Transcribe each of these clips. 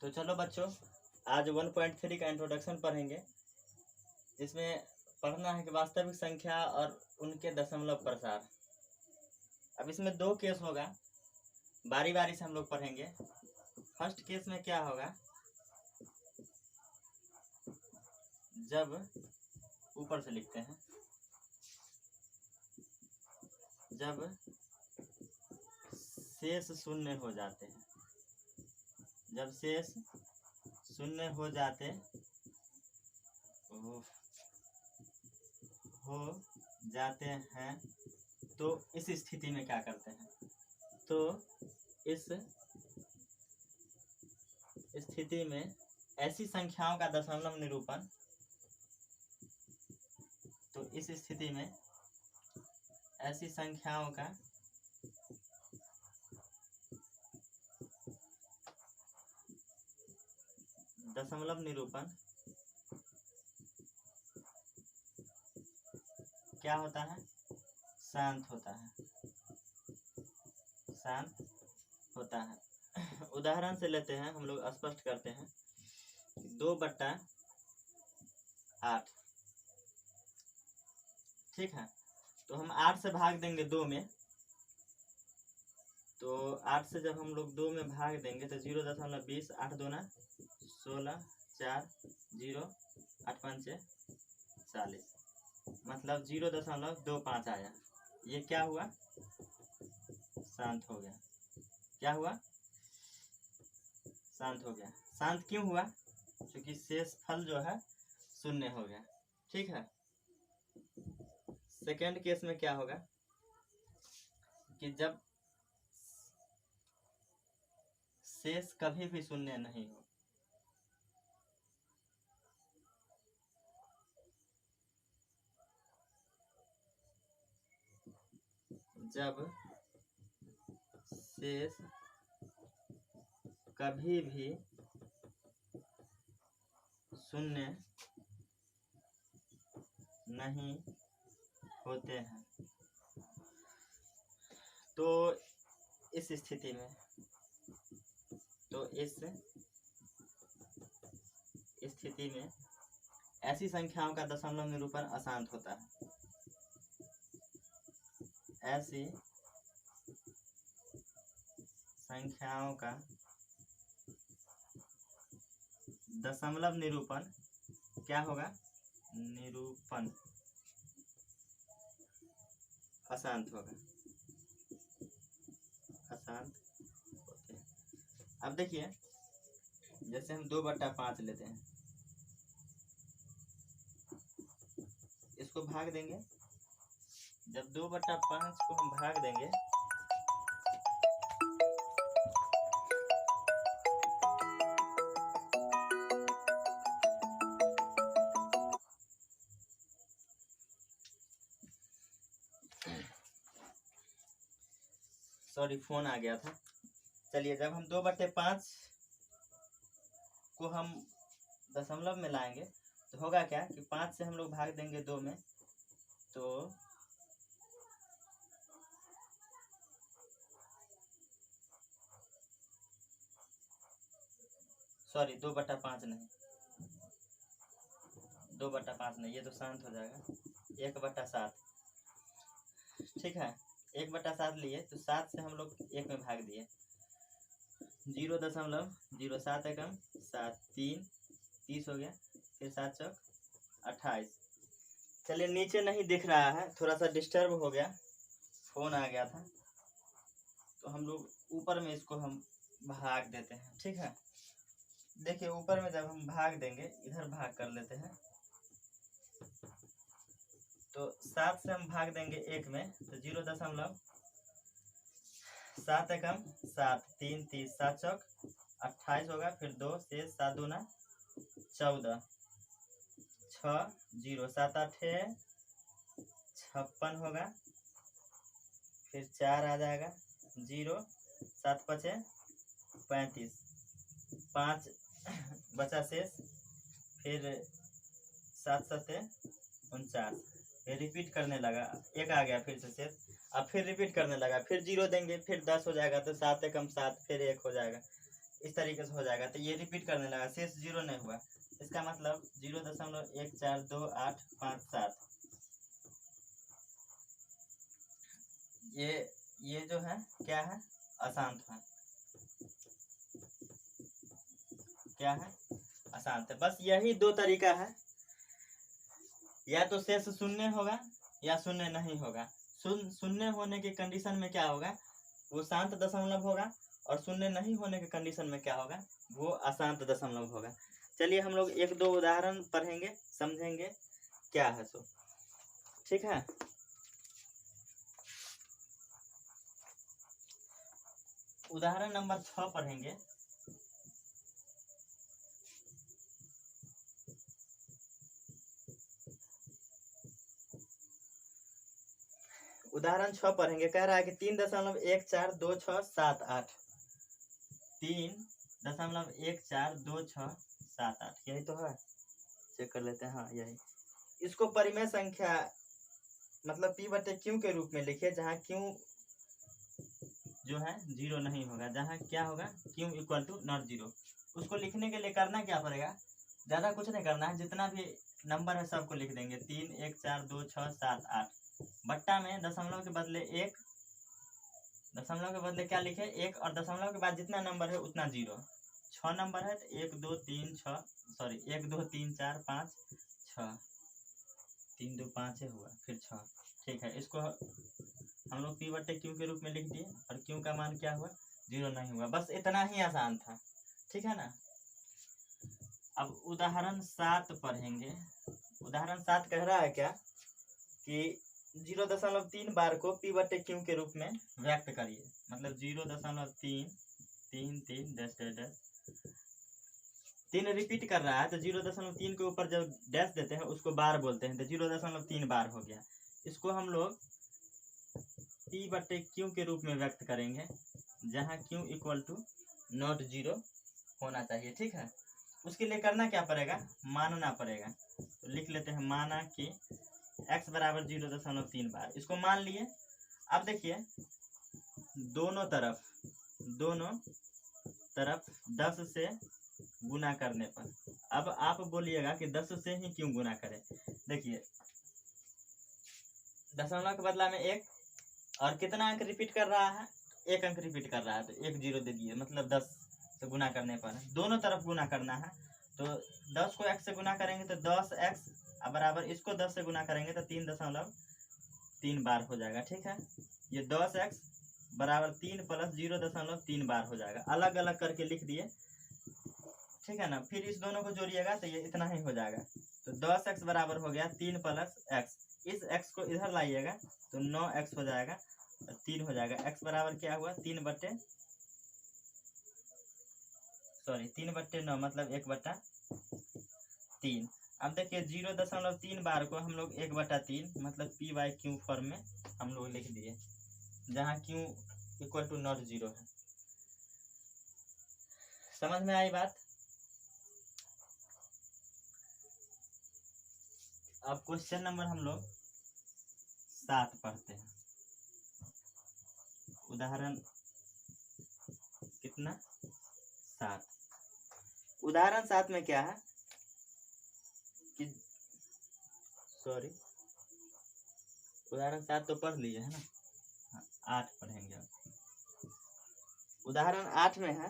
तो चलो बच्चों, आज 1.3 का इंट्रोडक्शन पढ़ेंगे। इसमें पढ़ना है कि वास्तविक संख्या और उनके दशमलव प्रसार। अब इसमें दो केस होगा, बारी बारी से हम लोग पढ़ेंगे। फर्स्ट केस में क्या होगा, जब ऊपर से लिखते हैं, जब शेष शून्य हो जाते हैं, जब शेष शून्य हो जाते हैं तो इस स्थिति में क्या करते हैं। तो इस स्थिति में ऐसी संख्याओं का दशमलव निरूपण, तो इस स्थिति में ऐसी संख्याओं का दशमलव निरूपण क्या होता है, शांत होता है, शांत होता है। उदाहरण से लेते हैं, हम लोग स्पष्ट करते हैं। 2/8, ठीक है। तो हम 8 से भाग देंगे 2 में, तो 8 से जब हम लोग 2 में भाग देंगे तो 0.20, 8 दूना 16, 4 0, 8 पंचे 40, मतलब 0.25 आया। ये क्या हुआ, शांत हो गया। क्या हुआ, शांत हो गया। शांत क्यों हुआ, क्योंकि शेष फल जो है शून्य हो गया, ठीक है। सेकेंड केस में क्या होगा कि जब शेष कभी भी शून्य नहीं हो, जब शेष कभी भी शून्य नहीं होते हैं, तो इस स्थिति में, तो इस स्थिति में ऐसी संख्याओं का दशमलव निरूपण अशांत होता है। ऐसी संख्याओं का दशमलव निरूपण क्या होगा, निरूपण अशांत होगा, अशांत होते हैं। अब देखिए, जैसे हम 2/5 लेते हैं, इसको भाग देंगे। जब 2/5 को हम भाग देंगे सॉरी फोन आ गया था। चलिए, जब हम 2/5 को हम दशमलव में लाएंगे तो होगा क्या कि 5 से हम लोग भाग देंगे 2 में, तो सॉरी 2/5 नहीं, 2/5 नहीं, ये तो शांत हो जाएगा। 1/7, ठीक है। 1/7 लिए तो 7 से हम लोग 1 में भाग दिए, 0.07 एकम 7, 3 30 हो गया, फिर 7 चौक 28। चलिए, नीचे नहीं दिख रहा है, थोड़ा सा डिस्टर्ब हो गया, फोन आ गया था, तो हम लोग ऊपर में इसको हम भाग देते हैं, ठीक है। देखिए, ऊपर में जब हम भाग देंगे, इधर भाग कर लेते हैं, तो 7 से हम भाग देंगे 1 में, तो 0.7 एकम 7, 3 30, 7 चौक 28 होगा, फिर 2 से 7 दूना 14, 6 0, 7 8 56 होगा, फिर 4 आ जाएगा, 0 7 5 35, 5 बचा शेष, फिर 7 7 49, फिर रिपीट करने लगा, 1 आ गया फिर से शेष, अब फिर रिपीट करने लगा, फिर 0 देंगे, फिर 10 हो जाएगा, तो 7 एकम 7, फिर 1 हो जाएगा, इस तरीके से हो जाएगा। तो ये रिपीट करने लगा, शेष 0 नहीं हुआ, इसका मतलब 0.142857 ये जो है क्या है, अशांत है, क्या है, अशांत है। बस यही दो तरीका है, या तो शेष शून्य होगा या शून्य नहीं होगा। शून्य होने के कंडीशन में क्या होगा, वो शांत दशमलव होगा, और शून्य नहीं होने के कंडीशन में क्या होगा, वो अशांत दशमलव होगा। चलिए हम लोग एक दो उदाहरण पढ़ेंगे, समझेंगे क्या है सो, ठीक है। उदाहरण नंबर 6 पढ़ेंगे। उदाहरण 6 पढ़ेंगे। कह रहा है कि 3.142678 3.142678 यही तो है, चेक कर लेते हैं। हाँ यही। इसको परिमेय संख्या मतलब p/q के रूप में लिखिए, जहाँ q जो है 0 नहीं होगा, जहाँ क्या होगा, q = नॉट 0। उसको लिखने के लिए करना क्या पड़ेगा, ज़्यादा कुछ नहीं करना है, जितना भी नंबर है सबको लिख देंगे। 3 1 4 2 6 7 8 बट्टा में दशमलव के बदले 1, दशमलव के बदले क्या लिखे, 1, और दशमलव के बाद जितना नंबर है उतना 0। 6 नंबर है तो 1 2 3 6 सॉरी 1 2 3 4 5 6 3 2 5 हुआ, फिर 6। ठीक है, इसको हम लोग p/q के रूप में लिख दिए, और q का मान क्या हुआ, 0 नहीं हुआ। बस इतना ही आसान था, ठीक है ना। अब उदाहरण 7 पढ़ेंगे। उदाहरण 7 कह रहा है क्या कि 0.3 बार को p/q के रूप में व्यक्त करिए। मतलब 0.3 3 रिपीट कर रहा है, तो 0.3 के ऊपर जब डैश देते हैं उसको बार बोलते हैं, तो 0.3 बार हो गया। इसको हम लोग p/q के रूप में व्यक्त करेंगे, जहाँ q = नॉट 0 होना चाहिए, ठीक है। उसके लिए करना क्या पड़ेगा, मानना पड़ेगा। तो लिख लेते हैं, माना कि x = 0.3 बार। इसको मान लिए। अब देखिए दोनों तरफ 10 से गुना करने पर, अब आप बोलिएगा कि 10 से ही क्यों गुना करें। देखिए दशमलव के बदला में 1, और कितना अंक रिपीट कर रहा है, 1 अंक रिपीट कर रहा है, तो 1 0 दे दिए। मतलब 10 से गुना करने पर दोनों तरफ गुना करना है, तो 10 को x से गुना करेंगे तो 10x बराबर, इसको 10 से गुना करेंगे तो 3.3 बार हो जाएगा, ठीक है। ये 10x = 3 + 0.3 बार हो जाएगा। अलग अलग करके लिख दिए, ठीक है ना। फिर इस दोनों को जोड़िएगा तो ये इतना ही हो जाएगा। तो 10x बराबर हो गया 3 + x। इस x को इधर लाइएगा तो 9x हो जाएगा, 3 हो जाएगा। x बराबर क्या हुआ, 3/9 मतलब 1/3। अब देखिए 0.3 बार को हम लोग 1/3 मतलब p/q फॉर्म में हम लोग लिख दिए, जहाँ q = नॉट 0 है। समझ में आई बात। अब क्वेश्चन नंबर हम लोग 7 पढ़ते हैं। उदाहरण कितना, 7। उदाहरण 7 में क्या है कि सॉरी उदाहरण 7 तो पढ़ लिए है ना। 8 पढ़ेंगे अब। उदाहरण 8 में है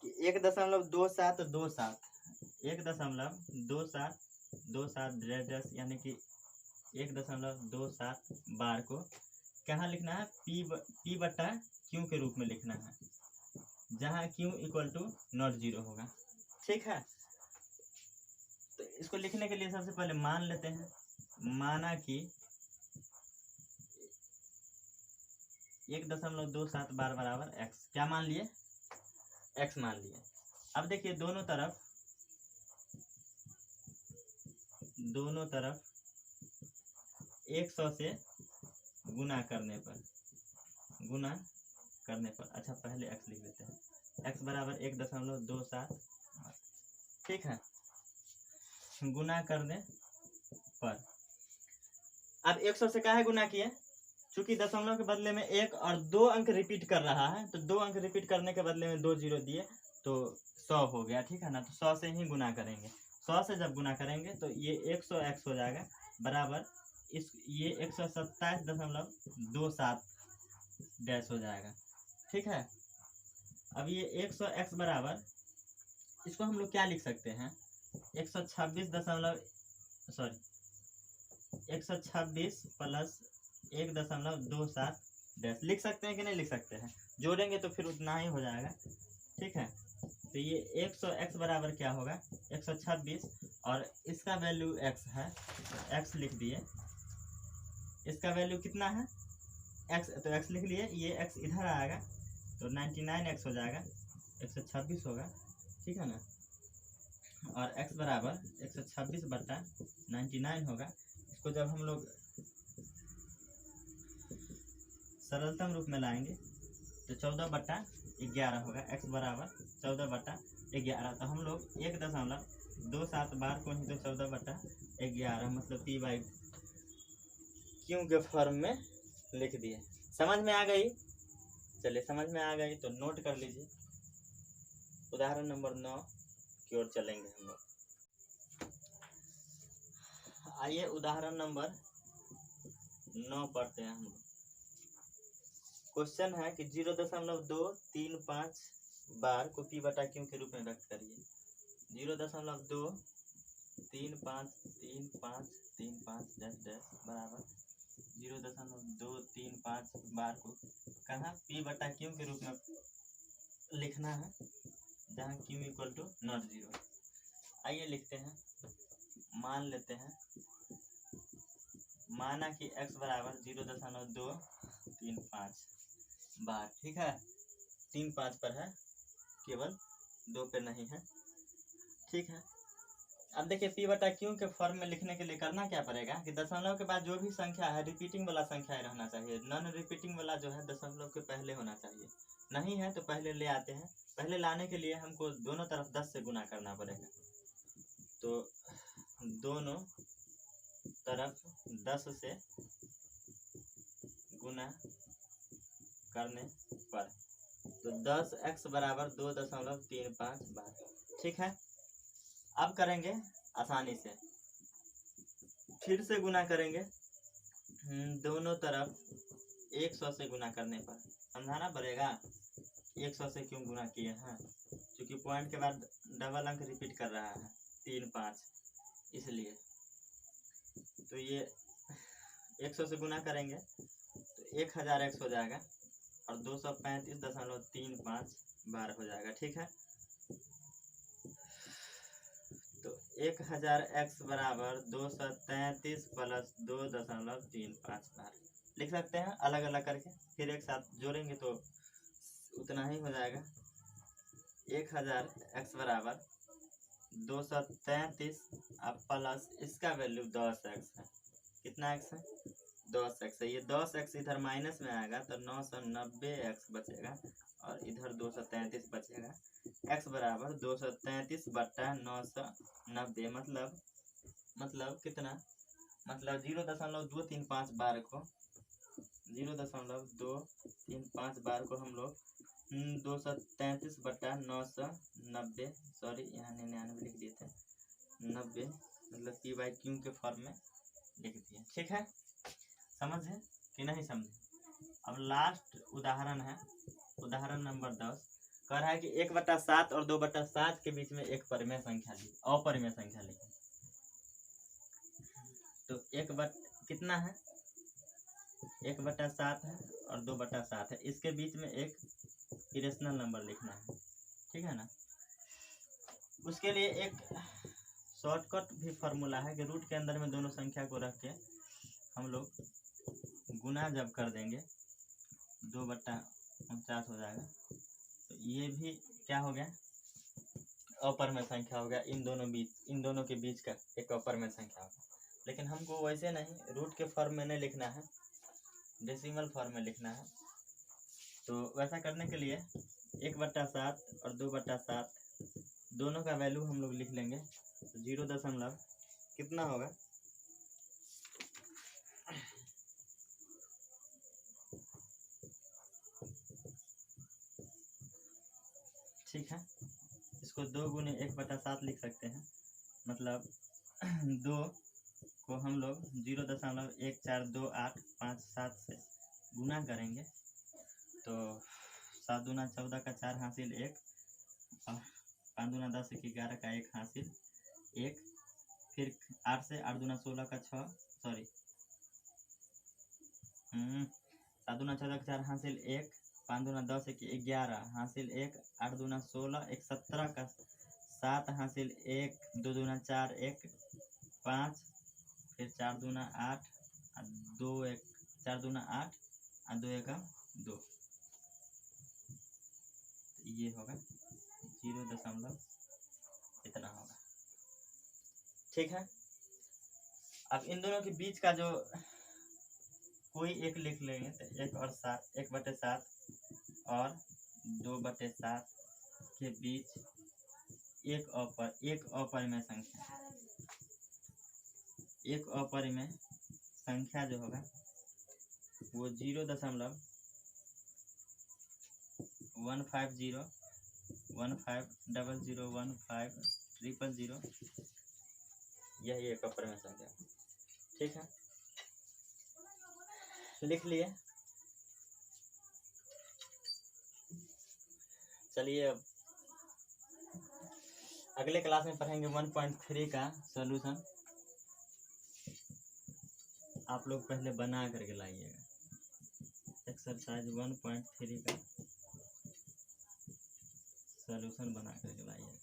कि 1.27 यानी कि 1.27 बार को कहाँ लिखना है, p/q के रूप में लिखना है, जहाँ q = नॉट 0 होगा, ठीक है। तो इसको लिखने के लिए सबसे पहले मान लेते हैं, माना कि 1.27 बार बराबर x। क्या मान लिए, x मान लिए। अब देखिए दोनों तरफ 100 से गुना करने पर, अच्छा पहले x लिख लेते हैं, x बराबर 1.27, ठीक है, गुना करने पर। अब 100 से काहे गुना किए, चूंकि दशमलव के बदले में 1 और 2 अंक रिपीट कर रहा है, तो 2 अंक रिपीट करने के बदले में 2 जीरो दिए तो 100 हो गया, ठीक है ना। तो 100 से ही गुना करेंगे। 100 से जब गुना करेंगे तो ये 100x हो जाएगा बराबर ये 127.27 डैश हो जाएगा, ठीक है। अब ये 100x बराबर, इसको हम लोग क्या लिख सकते हैं, 126 प्लस 1.27 डैश लिख सकते हैं कि नहीं लिख सकते हैं। जोड़ेंगे तो फिर उतना ही हो जाएगा, ठीक है। तो ये 100x बराबर क्या होगा 126 और इसका वैल्यू x है, x लिख दिए। इसका वैल्यू कितना है x, तो x लिख लिए। ये x इधर आएगा तो 99x हो जाएगा, 126 होगा, ठीक है ना। और x बराबर 126/99 होगा। इसको जब हम लोग सरलतम रूप में लाएंगे तो 14/11 होगा। x बराबर 14/11, तो हम लोग 1.27 बार को ही तो 14/11 मतलब p/q के फॉर्म में लिख दिए। समझ में आ गई? चलिए समझ में आ गई तो नोट कर लीजिए। उदाहरण नंबर 9 की ओर चलेंगे हम लोग। आइए उदाहरण नंबर 9 पढ़ते हैं हम लोग। क्वेश्चन है कि 0.235 बार को p/q के रूप में व्यक्त करिए। 0.23535 डैश डैश बराबर 0.235 बार को कहाँ p/q के रूप में लिखना है, जहाँ q = नॉट जीरो। आइए लिखते हैं। मान लेते हैं, माना कि x बराबर 0.235 बार, ठीक है। 3-5 पर है, केवल 2 पे नहीं है, ठीक है। अब देखिए p/q के फॉर्म में लिखने के लिए करना क्या पड़ेगा कि दशमलव के बाद जो भी संख्या है रिपीटिंग वाला संख्या रहना चाहिए। नॉन रिपीटिंग वाला जो है दशमलव के पहले होना चाहिए। नहीं है तो पहले ले आते हैं। पहले लाने के लिए हमको दोनों तरफ 10 से गुना करना पड़ेगा। तो दोनों तरफ 10 से गुना करने पर तो 10x बराबर 2.35 बार, ठीक है। अब करेंगे आसानी से, फिर से गुना करेंगे दोनों तरफ 100 से गुना करने पर। समझाना पड़ेगा 100 से क्यों गुना किए हैं, क्योंकि पॉइंट के बाद डबल अंक रिपीट कर रहा है 3-5, इसलिए। तो ये 100 से गुना करेंगे तो 1000x हो जाएगा और 235.35 बार हो जाएगा, ठीक है। तो 1000x बराबर 233 प्लस 2.35 बार लिख सकते हैं अलग अलग करके, फिर एक साथ जोड़ेंगे तो उतना ही हो जाएगा। 1000x बराबर 233 प्लस इसका वैल्यू 10x है। कितना x है 10x है। ये 10x इधर माइनस में आएगा तो 990x बचेगा और इधर 233 बचेगा। x बराबर 233/990 मतलब कितना, मतलब 0.235 बार को 0.235 बार को हम लोग 233/990, सॉरी यहाँ 99 लिख दिए थे, 90 मतलब p/q के फॉर्म में लिख दिए, ठीक है। समझे कि नहीं समझे? अब लास्ट उदाहरण है, उदाहरण नंबर 10। कह रहा है कि 1/7 और 2/7 के बीच में एक परिमेय संख्या ली, अपरिमेय संख्या लिखी। तो कितना है 1/7 है और 2/7 है, इसके बीच में एक इरेशनल नंबर लिखना है, ठीक है ना। उसके लिए एक शॉर्टकट भी फार्मूला है कि रूट के अंदर में दोनों संख्या को रख के हम लोग गुना जब कर देंगे 2/49 हो जाएगा। तो ये भी क्या हो गया अपरिमेय संख्या हो गया। इन दोनों के बीच का एक अपरिमेय संख्या होगा। लेकिन हमको वैसे नहीं, रूट के फॉर्म में नहीं लिखना है, डेसिमल फॉर्म में लिखना है। तो वैसा करने के लिए 1/7 और 2/7 दोनों का वैल्यू हम लोग लिख लेंगे। तो 0. कितना होगा ठीक है, इसको 2 गुने 1/7 लिख सकते हैं, मतलब 2 को हम लोग 0.142857 से गुना करेंगे तो 7 दूना 14 का 4 हासिल 1 और 5 दूना 10 1 11 का 1 हासिल 1, फिर 8 से 8 दूना 16 का 6 सॉरी 7 दूना 14 का 4 हासिल 1, 5 दूना 10 1 11 हासिल 1, 8 दूना 16 1 17 का 7 हासिल 1, 2 दूना 4 1 5, फिर 4 दूना 8 और 2 1 4 दूना 8 और 2 1 2, ये होगा 0 इतना होगा। ठीक है, अब इन दोनों के बीच का जो कोई एक लिख लेंगे तो 1/7 और 2/7 के बीच एक अपरिमेय संख्या, एक अपरिमेय संख्या जो होगा वो 0.1501500150000, यही एक अपरिमेय संख्या। ठीक है, लिख लिए। चलिए अब अगले क्लास में पढ़ेंगे 1.3 का सॉल्यूशन। आप लोग पहले बना करके लाइएगा, एक्सरसाइज 1.3 का सॉल्यूशन बना करके लाइएगा।